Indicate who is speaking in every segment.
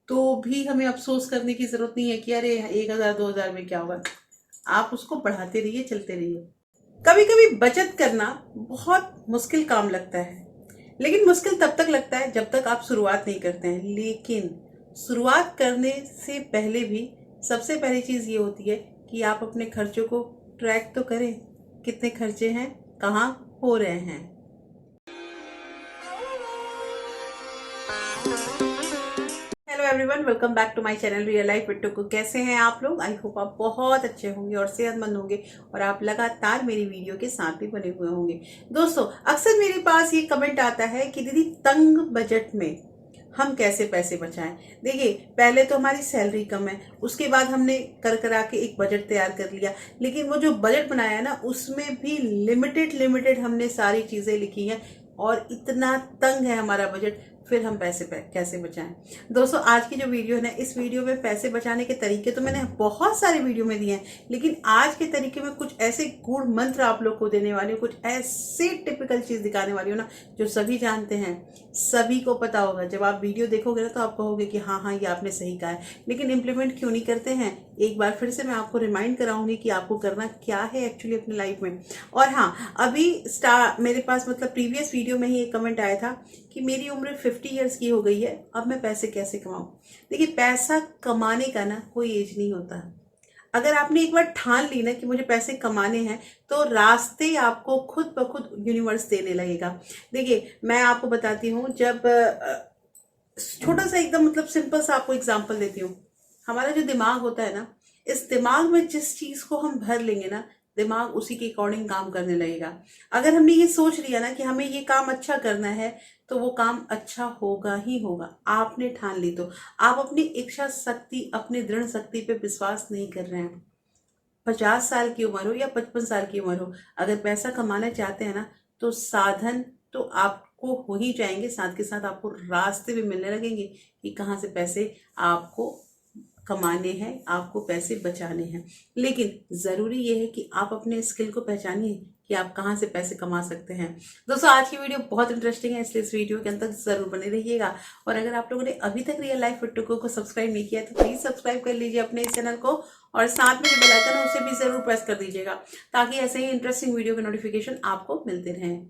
Speaker 1: तो भी हमें अफसोस करने की ज़रूरत नहीं है कि अरे 1,000 2,000 में क्या होगा। आप उसको बढ़ाते रहिए, चलते रहिए। कभी कभी बचत करना बहुत मुश्किल काम लगता है, लेकिन मुश्किल तब तक लगता है जब तक आप शुरुआत नहीं करते हैं। लेकिन शुरुआत करने से पहले भी सबसे पहली चीज़ ये होती है कि आप अपने खर्चों को ट्रैक तो करें, कितने खर्चे हैं, कहाँ हो रहे हैं। Hello everyone, welcome back to my channel real life with Tuku. कैसे हैं आप लोग? आई होप आप बहुत अच्छे होंगे और सेहतमंद होंगे और आप लगातार मेरी वीडियो के साथ भी बने हुए होंगे। दोस्तों, अक्सर मेरे पास ये कमेंट आता है कि दीदी तंग बजट में हम कैसे पैसे बचाएं। देखिए, पहले तो हमारी सैलरी कम है, उसके बाद हमने कर करा के एक बजट तैयार कर लिया, लेकिन वो जो बजट बनाया ना उसमें भी लिमिटेड लिमिटेड हमने सारी चीज़ें लिखी हैं और इतना तंग है हमारा बजट, फिर हम पैसे कैसे बचाएं। दोस्तों, आज की जो वीडियो है ना, इस वीडियो में पैसे बचाने के तरीके तो मैंने बहुत सारे वीडियो में दिए हैं, लेकिन आज के तरीके में कुछ ऐसे गूढ़ मंत्र आप लोग को देने वाली हूँ, कुछ ऐसे टिपिकल चीज दिखाने वाली हूँ ना जो सभी जानते हैं, सभी को पता होगा। जब आप वीडियो देखोगे ना तो आप कहोगे कि हाँ हाँ, ये आपने सही कहा है, लेकिन इम्प्लीमेंट क्यों नहीं करते हैं। एक बार फिर से मैं आपको रिमाइंड कराऊंगी कि आपको करना क्या है एक्चुअली अपनी लाइफ में। और हाँ, अभी मेरे पास मतलब प्रीवियस वीडियो में ही एक कमेंट आया था कि मेरी उम्र 50 ईयर्स की हो गई है, अब मैं पैसे कैसे कमाऊं। देखिए, पैसा कमाने का ना कोई एज नहीं होता। अगर आपने एक बार ठान ली ना कि मुझे पैसे कमाने हैं, तो रास्ते आपको खुद ब खुद यूनिवर्स देने लगेगा। देखिए, मैं आपको बताती हूँ, जब छोटा सा एकदम मतलब सिंपल सा आपको एग्जांपल देती हूँ। हमारा जो दिमाग होता है ना, इस दिमाग में जिस चीज को हम भर लेंगे ना, दिमाग उसी के अकॉर्डिंग काम करने लगेगा। अगर हमने ये सोच लिया ना कि हमें ये काम अच्छा करना है, तो वो काम अच्छा होगा ही होगा। आपने ठान ली तो। आप अपनी इच्छा शक्ति, अपनी दृढ़ शक्ति पे विश्वास नहीं कर रहे हैं। 50 साल की उम्र हो या 55 साल की उम्र हो, अगर पैसा कमाना चाहते हैं ना, तो साधन तो आपको हो ही जाएंगे, साथ के साथ आपको रास्ते भी मिलने लगेंगे कि कहाँ से पैसे आपको कमाने हैं, आपको पैसे बचाने हैं। लेकिन ज़रूरी ये है कि आप अपने स्किल को पहचानिए कि आप कहाँ से पैसे कमा सकते हैं। दोस्तों, आज की वीडियो बहुत इंटरेस्टिंग है, इसलिए इस वीडियो के अंत तक जरूर बने रहिएगा। और अगर आप लोगों ने अभी तक रियल लाइफ विद टुकू को सब्सक्राइब नहीं किया तो प्लीज सब्सक्राइब कर लीजिए अपने इस चैनल को, और साथ में जो बेल आइकन है उसे भी जरूर प्रेस कर दीजिएगा, ताकि ऐसे ही इंटरेस्टिंग वीडियो के नोटिफिकेशन आपको मिलते रहें।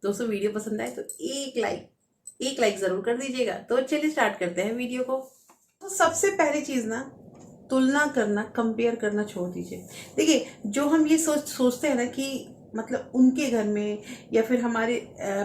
Speaker 1: दोस्तों, वीडियो पसंद आए तो एक लाइक जरूर कर दीजिएगा। तो चलिए स्टार्ट करते हैं वीडियो को। तो सबसे पहली चीज ना, तुलना करना, कंपेयर करना छोड़ दीजिए। देखिए, जो हम ये सोचते हैं ना कि मतलब उनके घर में या फिर हमारे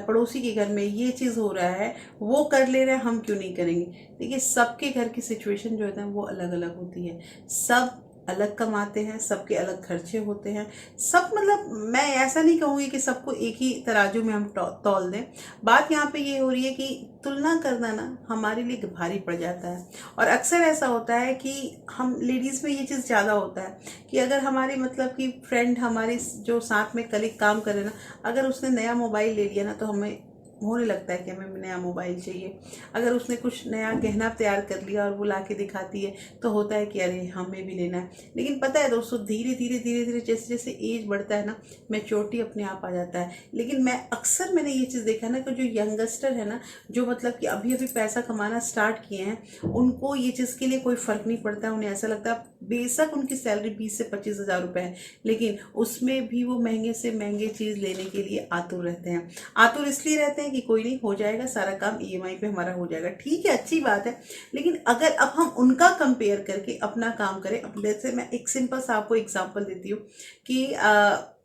Speaker 1: पड़ोसी के घर में ये चीज़ हो रहा है, वो कर ले रहे हैं, हम क्यों नहीं करेंगे। देखिए, सबके घर की सिचुएशन जो है वो अलग अलग होती है। सब अलग कमाते हैं, सबके अलग खर्चे होते हैं। सब मतलब मैं ऐसा नहीं कहूँगी कि सबको एक ही तराजू में हम तौल दें। बात यहाँ पे ये हो रही है कि तुलना करना ना हमारे लिए भारी पड़ जाता है। और अक्सर ऐसा होता है कि हम लेडीज़ में ये चीज़ ज़्यादा होता है कि अगर हमारे मतलब कि फ्रेंड, हमारे जो साथ में कलीग काम करे ना, अगर उसने नया मोबाइल ले लिया ना, तो हमें होने लगता है कि हमें नया मोबाइल चाहिए। अगर उसने कुछ नया गहना तैयार कर लिया और वो ला के दिखाती है, तो होता है कि अरे हमें भी लेना है। लेकिन पता है दोस्तों, धीरे धीरे धीरे धीरे जैसे जैसे एज बढ़ता है ना, मैच्योरिटी अपने आप आ जाता है। लेकिन मैंने ये चीज़ देखा ना कि जो यंगस्टर है ना, जो मतलब कि अभी अभी पैसा कमाना स्टार्ट किए हैं, उनको ये चीज़ के लिए कोई फर्क नहीं पड़ता है। उन्हें ऐसा लगता है बेशक उनकी सैलरी 20 से 25 हज़ार रुपये है, लेकिन उसमें भी वो महंगे से महंगे चीज़ लेने के लिए आतुर रहते हैं। आतुर इसलिए रहते हैं कि कोई नहीं, हो जाएगा सारा काम, ईएमआई पे हमारा हो जाएगा। ठीक है, अच्छी बात है। लेकिन अगर अब हम उनका कंपेयर करके अपना काम करें, अब जैसे मैं एक सिंपल सा आपको एग्जांपल देती हूँ कि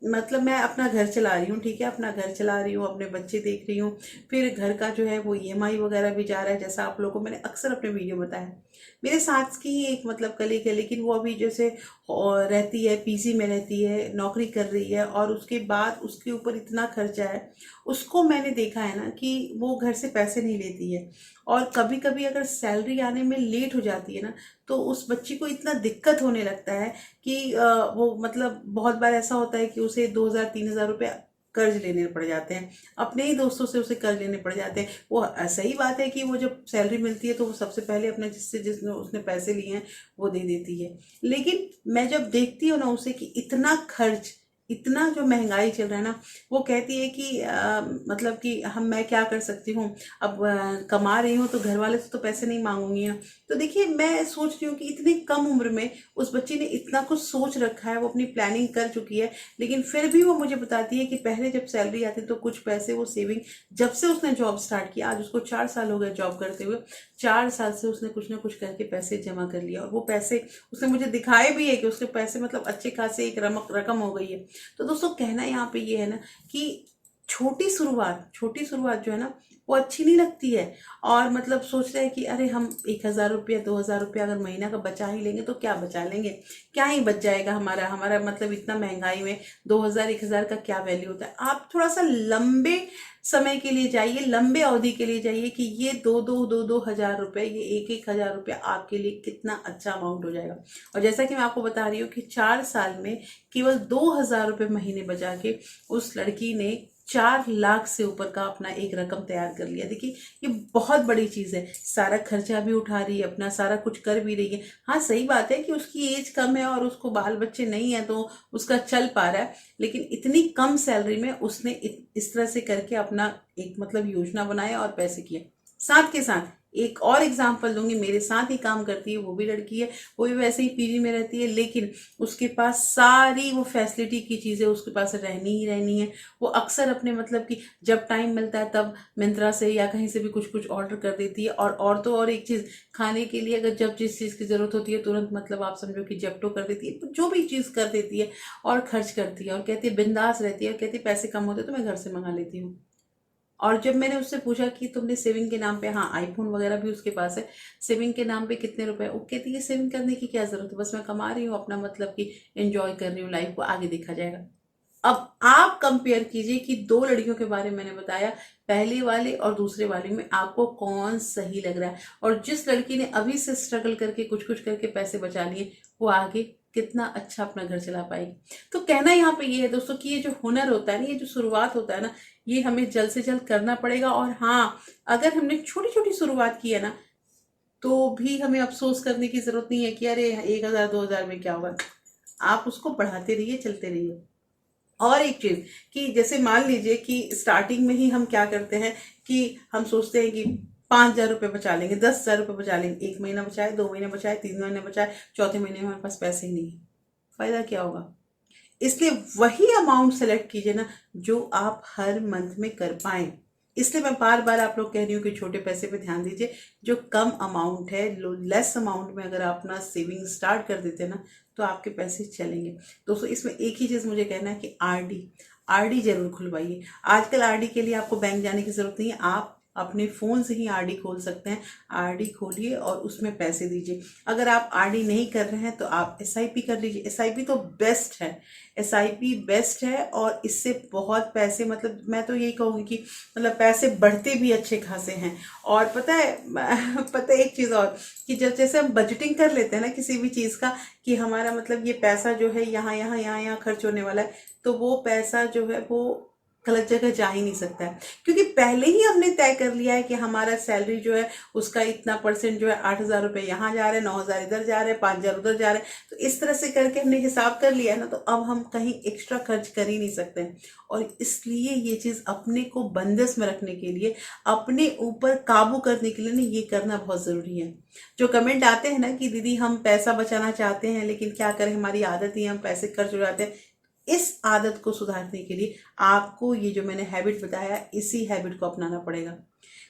Speaker 1: मतलब मैं अपना घर चला रही हूँ, ठीक है, अपना घर चला रही हूँ, अपने बच्चे देख रही हूँ, फिर घर का जो है वो ईएमआई वगैरह भी जा रहा है। जैसा आप लोगों को मैंने अक्सर अपने वीडियो बताया, मेरे साथ की ही एक मतलब कलीग है, लेकिन वो अभी जैसे रहती है, पीजी में रहती है, नौकरी कर रही है, और उसके बाद उसके ऊपर इतना खर्चा है। उसको मैंने देखा है ना कि वो घर से पैसे नहीं लेती है, और कभी कभी अगर सैलरी आने में लेट हो जाती है ना, तो उस बच्ची को इतना दिक्कत होने लगता है कि वो मतलब बहुत बार ऐसा होता है कि उसे 2,000 3,000 रुपये कर्ज लेने पड़ जाते हैं, अपने ही दोस्तों से उसे कर्ज लेने पड़ जाते हैं। वो सही बात है कि वो जब सैलरी मिलती है तो वो सबसे पहले अपने जिसने उसने पैसे लिए हैं वो दे देती है। लेकिन मैं जब देखती हूँ ना उसे कि इतना खर्च इतना जो महंगाई चल रहा है ना, वो कहती है कि मतलब कि मैं क्या कर सकती हूँ, अब कमा रही हूँ तो घर वाले से तो पैसे नहीं मांगूंगी ना। तो देखिए, मैं सोच रही हूँ कि इतनी कम उम्र में उस बच्ची ने इतना कुछ सोच रखा है, वो अपनी प्लानिंग कर चुकी है, लेकिन फिर भी वो मुझे बताती है कि पहले जब सैलरी आती तो कुछ पैसे वो सेविंग, जब से उसने जॉब स्टार्ट किया, आज उसको 4 साल हो गए जॉब करते हुए, 4 साल से उसने कुछ ना कुछ करके पैसे जमा कर लिया, और वो पैसे उसने मुझे दिखाए भी है कि उसके पैसे मतलब अच्छे खासे एक रकम हो गई है। तो दोस्तों, कहना यहाँ पे ये है ना कि छोटी शुरुआत जो है ना, वो अच्छी नहीं लगती है। और मतलब सोच रहे हैं कि अरे हम 1,000 रुपया 2,000 रुपया अगर महीना का बचा ही लेंगे तो क्या बचा लेंगे, क्या ही बच जाएगा हमारा हमारा मतलब इतना महंगाई में 2,000 1,000 का क्या वैल्यू होता है। आप थोड़ा सा लंबे समय के लिए जाइए, लंबे अवधि के लिए जाइए कि ये दो हजार रुपए, ये 1,000 रुपया आपके लिए कितना अच्छा अमाउंट हो जाएगा। और जैसा कि मैं आपको बता रही हूँ कि 4 साल में केवल 2,000 रुपये महीने बचा के उस लड़की ने 4 लाख से ऊपर का अपना एक रकम तैयार कर लिया। देखिए, ये बहुत बड़ी चीज है। सारा खर्चा भी उठा रही है, अपना सारा कुछ कर भी रही है। हाँ, सही बात है कि उसकी एज कम है और उसको बाल बच्चे नहीं है, तो उसका चल पा रहा है, लेकिन इतनी कम सैलरी में उसने इस तरह से करके अपना एक मतलब योजना बनाया और पैसे किए। साथ के साथ एक और एग्जाम्पल दूंगी, मेरे साथ ही काम करती है, वो भी लड़की है, वो भी वैसे ही पीजी में रहती है, लेकिन उसके पास सारी वो फैसिलिटी की चीजें उसके पास रहनी ही रहनी है। वो अक्सर अपने मतलब कि जब टाइम मिलता है तब मिंत्रा से या कहीं से भी कुछ कुछ ऑर्डर कर देती है। और तो और एक चीज, खाने के लिए अगर जब जिस चीज की जरूरत होती है तुरंत मतलब आप समझो कि जेप्टो कर देती है, तो जो भी चीज कर देती है और खर्च करती है, और कहती है बिंदास रहती है, और कहती है पैसे कम होते तो मैं घर से मंगा लेती हूँ। और जब मैंने उससे पूछा कि तुमने सेविंग के नाम पे, हाँ आईफोन वगैरह भी उसके पास है, सेविंग के नाम पे कितने रुपए, वो कहती है सेविंग करने की क्या जरूरत है, बस मैं कमा रही हूँ अपना मतलब कि एंजॉय कर रही हूँ लाइफ को, आगे देखा जाएगा। अब आप कंपेयर कीजिए कि दो लड़कियों के बारे में मैंने बताया, पहले वाले और दूसरे वाले में आपको कौन सही लग रहा है। और जिस लड़की ने अभी से स्ट्रगल करके कुछ कुछ करके पैसे बचा लिए, वो आगे कितना अच्छा अपना घर चला पाएगी। तो कहना यहाँ पे ये है दोस्तों कि ये जो हुनर होता है ना, ये जो शुरुआत होता है ना, ये हमें जल्द से जल्द करना पड़ेगा। और हाँ, अगर हमने छोटी छोटी शुरुआत की है ना, तो भी हमें अफसोस करने की जरूरत नहीं है कि अरे 1,000 2,000 में क्या होगा। आप उसको बढ़ाते रहिए, चलते रहिए। और एक चीज कि जैसे मान लीजिए कि स्टार्टिंग में ही हम क्या करते हैं कि हम सोचते हैं कि 5,000 रुपये बचा लेंगे, 10,000 रुपये बचा लेंगे, 1 महीना बचाए, 2 महीने बचाए, 3 महीने बचाए, चौथे महीने में हमारे पास पैसे ही नहीं है, फायदा क्या होगा। इसलिए वही अमाउंट सेलेक्ट कीजिए ना, जो आप हर मंथ में कर पाए। इसलिए मैं बार बार आप लोग कह रही हूँ कि छोटे पैसे पे ध्यान दीजिए। जो कम अमाउंट है, लेस अमाउंट में अगर आप अपना सेविंग स्टार्ट कर देते हैं ना, तो आपके पैसे चलेंगे। दोस्तों, इसमें एक ही चीज मुझे कहना है कि आरडी, आरडी जरूर खुलवाइए। आजकल आरडी के लिए आपको बैंक जाने की जरूरत नहीं है, आप अपने फोन से ही आरडी खोल सकते हैं। आरडी खोलिए और उसमें पैसे दीजिए। अगर आप आरडी नहीं कर रहे हैं तो आप एसआईपी कर लीजिए। एसआईपी तो बेस्ट है, एसआईपी बेस्ट है, और इससे बहुत पैसे, मतलब मैं तो यही कहूंगी कि मतलब पैसे बढ़ते भी अच्छे खासे हैं। और पता है पता है एक चीज और, कि जब जैसे हम बजटिंग कर लेते हैं ना किसी भी चीज का, कि हमारा मतलब ये पैसा जो है यहाँ यहाँ यहाँ यहाँ खर्च होने वाला है, तो वो पैसा जो है वो गलत जगह जा ही नहीं सकता है। क्योंकि पहले ही हमने तय कर लिया है कि हमारा सैलरी जो है उसका इतना परसेंट जो है 8,000 रुपये यहाँ जा रहे हैं, 9,000 इधर जा रहे हैं, 5,000 उधर जा रहे हैं। तो इस तरह से करके हमने हिसाब कर लिया है ना, तो अब हम कहीं एक्स्ट्रा खर्च कर ही नहीं सकते हैं। और इसलिए ये चीज अपने को बंदिश में रखने के लिए, अपने ऊपर काबू करने के लिए ना, ये करना बहुत जरूरी है। जो कमेंट आते हैं ना कि दीदी हम पैसा बचाना चाहते हैं लेकिन क्या करें, हमारी आदत ही है, हम पैसे खर्च हो जाते हैं, इस आदत को सुधारने के लिए आपको ये जो मैंने हैबिट बताया, इसी हैबिट को अपनाना पड़ेगा।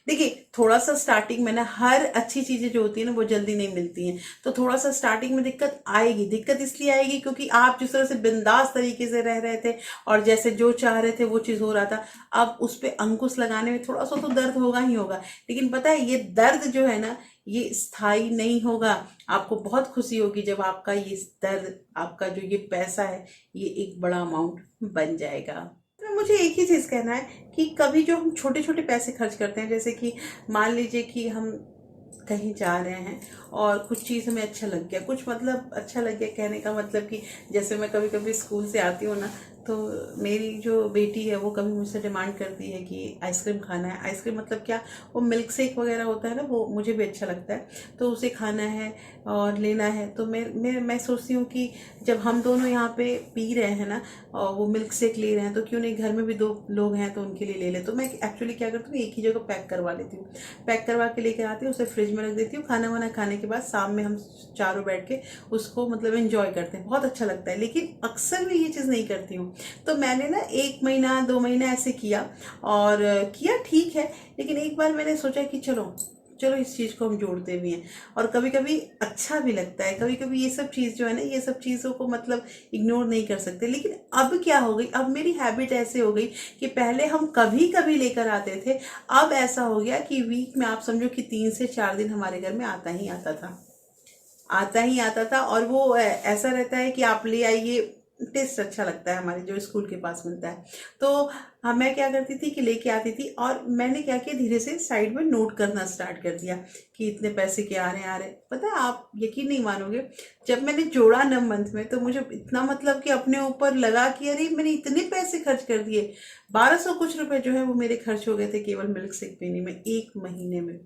Speaker 1: देखिए, थोड़ा सा स्टार्टिंग में ना, हर अच्छी चीजें जो होती है ना वो जल्दी नहीं मिलती हैं, तो थोड़ा सा स्टार्टिंग में दिक्कत आएगी। दिक्कत इसलिए आएगी क्योंकि आप जिस तरह से बिंदास तरीके से रह रहे थे और जैसे जो चाह रहे थे वो चीज हो रहा था, अब उस पे अंकुश लगाने में थोड़ा सा तो दर्द होगा ही होगा। लेकिन पता है, ये दर्द जो है ना, ये स्थायी नहीं होगा। आपको बहुत खुशी होगी जब आपका ये दर्द, आपका जो ये पैसा है, ये एक बड़ा अमाउंट बन जाएगा। तो मुझे एक ही चीज कहना है कि कभी जो हम छोटे छोटे पैसे खर्च करते हैं, जैसे कि मान लीजिए कि हम कहीं जा रहे हैं और कुछ चीज़ हमें अच्छा लग गया, कुछ मतलब अच्छा लग गया कहने का मतलब कि जैसे मैं कभी कभी स्कूल से आती हूँ ना, तो मेरी जो बेटी है वो कभी मुझसे डिमांड करती है कि आइसक्रीम खाना है। आइसक्रीम मतलब क्या, वो मिल्क शेक वगैरह होता है ना, वो मुझे भी अच्छा लगता है, तो उसे खाना है और लेना है। तो मैं सोचती हूँ कि जब हम दोनों यहाँ पे पी रहे हैं ना और वो मिल्क शेक ले रहे हैं, तो क्यों नहीं घर में भी 2 लोग हैं तो उनके लिए ले ले। तो मैं एक्चुअली क्या करती हूँ, एक ही जगह पैक करवा लेती हूँ, पैक करवा के लेकर आती हूँ, उसे फ्रिज में रख देती हूँ। खाना वाना खाने के बाद शाम में हम चारों बैठ के उसको मतलब एंजॉय करते हैं, बहुत अच्छा लगता है। लेकिन अक्सर मैं ये चीज़ नहीं करती हूँ। तो मैंने ना 1 महीना 2 महीना ऐसे किया और किया, ठीक है। लेकिन एक बार मैंने सोचा कि चलो चलो इस चीज़ को हम जोड़ते भी हैं, और कभी कभी अच्छा भी लगता है। कभी कभी ये सब चीज़ जो है ना, ये सब चीज़ों को मतलब इग्नोर नहीं कर सकते। लेकिन अब क्या हो गई, अब मेरी हैबिट ऐसे हो गई कि पहले हम कभी कभी लेकर आते थे, अब ऐसा हो गया कि वीक में आप समझो कि 3 से 4 दिन हमारे घर में आता ही आता था, आता ही आता था। और वो ऐसा रहता है कि आप ले आइए, टेस्ट अच्छा लगता है हमारे जो स्कूल के पास मिलता है। तो हाँ, मैं क्या करती थी कि लेके आती थी, और मैंने क्या किया, धीरे से साइड में नोट करना स्टार्ट कर दिया कि इतने पैसे के आ रहे हैं। पता है, आप यकीन नहीं मानोगे, जब मैंने जोड़ा न मंथ में, तो मुझे इतना मतलब कि अपने ऊपर लगा कि अरे मैंने इतने पैसे खर्च कर दिए। 1200 कुछ रुपए जो है वो मेरे खर्च हो गए थे केवल मिल्क शेक पीने में 1 महीने में।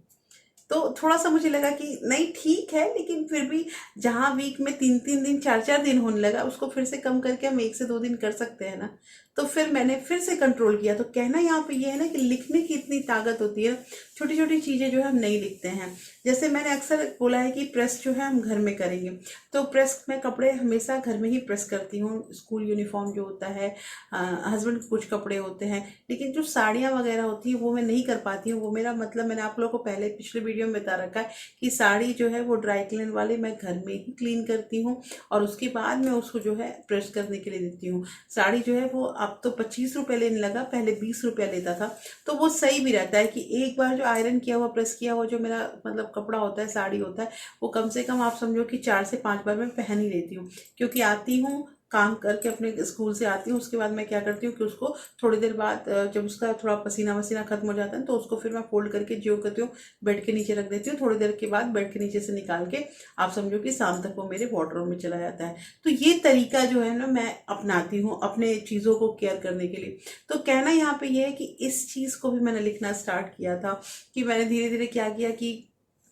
Speaker 1: तो थोड़ा सा मुझे लगा कि नहीं ठीक है, लेकिन फिर भी जहाँ वीक में 3 3 दिन 4 4 दिन होने लगा, उसको फिर से कम करके हम 1 से 2 दिन कर सकते हैं ना। तो फिर मैंने फिर से कंट्रोल किया। तो कहना यहाँ पे ये है ना कि लिखने की इतनी ताकत होती है, छोटी छोटी चीज़ें जो है हम नहीं लिखते हैं। जैसे मैंने अक्सर बोला है कि प्रेस जो है हम घर में करेंगे, तो प्रेस मैं कपड़े हमेशा घर में ही प्रेस करती हूँ। स्कूल यूनिफॉर्म जो होता है, हस्बैंड के कुछ कपड़े होते हैं, लेकिन जो साड़ियाँ वगैरह होती हैं वो मैं नहीं कर पाती हूँ। वो मेरा मतलब, मैंने आप लोगों को पहले पिछले वीडियो में बता रखा है कि साड़ी जो है वो ड्राई क्लीन वाले मैं घर में ही क्लीन करती हूँ, और उसके बाद मैं उसको जो है प्रेस करने के लिए देती हूँ। साड़ी जो है वो अब तो 25 रुपये लेने लगा, पहले 20 रुपया लेता था। तो वो सही भी रहता है कि एक बार जो आयरन किया हुआ प्रेस किया हुआ जो मेरा मतलब कपड़ा होता है, साड़ी होता है, वो कम से कम आप समझो कि 4 से 5 बार मैं पहन ही लेती हूँ। क्योंकि आती हूँ काम करके, अपने स्कूल से आती हूँ, उसके बाद मैं क्या करती हूँ कि उसको थोड़ी देर बाद जब उसका थोड़ा पसीना वसीना खत्म हो जाता है, तो उसको फिर मैं फोल्ड करके जो करती हूँ बेड के नीचे रख देती हूँ। थोड़ी देर के बाद बेड के नीचे से निकाल के आप समझो कि शाम तक वो मेरे वार्डरोब में चला जाता है। तो ये तरीका जो है ना मैं अपनाती हूँ अपने चीज़ों को केयर करने के लिए। तो कहना यहाँ पे ये है कि इस चीज़ को भी मैंने लिखना स्टार्ट किया था, कि मैंने धीरे धीरे क्या किया कि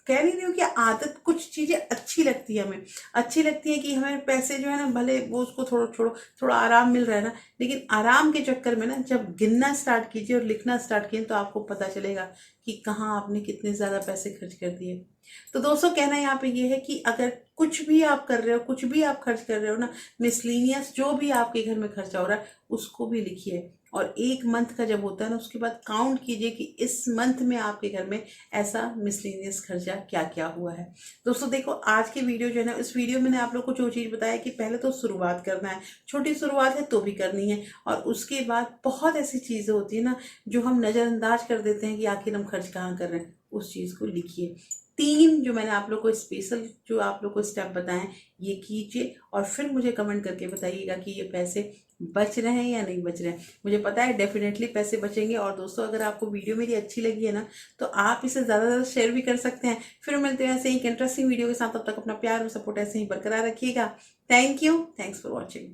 Speaker 1: कह नहीं रही हूँ कि आदत, कुछ चीजें अच्छी लगती है हमें, अच्छी लगती है कि हमें पैसे जो है ना, भले वो उसको थोड़ा थोड़ा थोड़ा आराम मिल रहा है ना, लेकिन आराम के चक्कर में ना जब गिनना स्टार्ट कीजिए और लिखना स्टार्ट कीजिए, तो आपको पता चलेगा कि कहाँ आपने कितने ज्यादा पैसे खर्च कर दिए। तो दोस्तों, कहना यहाँ पे ये है कि अगर कुछ भी आप कर रहे हो, कुछ भी आप खर्च कर रहे हो ना, मिसलीनियस जो भी आपके घर में खर्चा हो रहा है, उसको भी लिखिए। और 1 मंथ का जब होता है ना, उसके बाद काउंट कीजिए कि इस मंथ में आपके घर में ऐसा मिसलेनियस खर्चा क्या क्या हुआ है। दोस्तों देखो, आज की वीडियो जो है ना, इस वीडियो में मैंने आप लोग को जो चीज़ बताया कि पहले तो शुरुआत करना है, छोटी शुरुआत है तो भी करनी है, और उसके बाद बहुत ऐसी चीज़ें होती है ना जो हम नज़रअंदाज कर देते हैं कि आखिर हम खर्च कहाँ कर रहे हैं, उस चीज़ को लिखिए। 3 जो मैंने आप लोग को स्पेशल जो आप लोग को स्टेप बताए हैं, ये कीजिए, और फिर मुझे कमेंट करके बताइएगा कि ये पैसे बच रहे हैं या नहीं बच रहे हैं। मुझे पता है डेफिनेटली पैसे बचेंगे। और दोस्तों, अगर आपको वीडियो मेरी अच्छी लगी है ना, तो आप इसे ज़्यादा से ज़्यादा शेयर भी कर सकते हैं। फिर मिलते हैं ऐसे ही एक इंटरेस्टिंग वीडियो के साथ। तब तक अपना प्यार और सपोर्ट ऐसे ही बरकरार रखिएगा। Thank you, thanks for watching.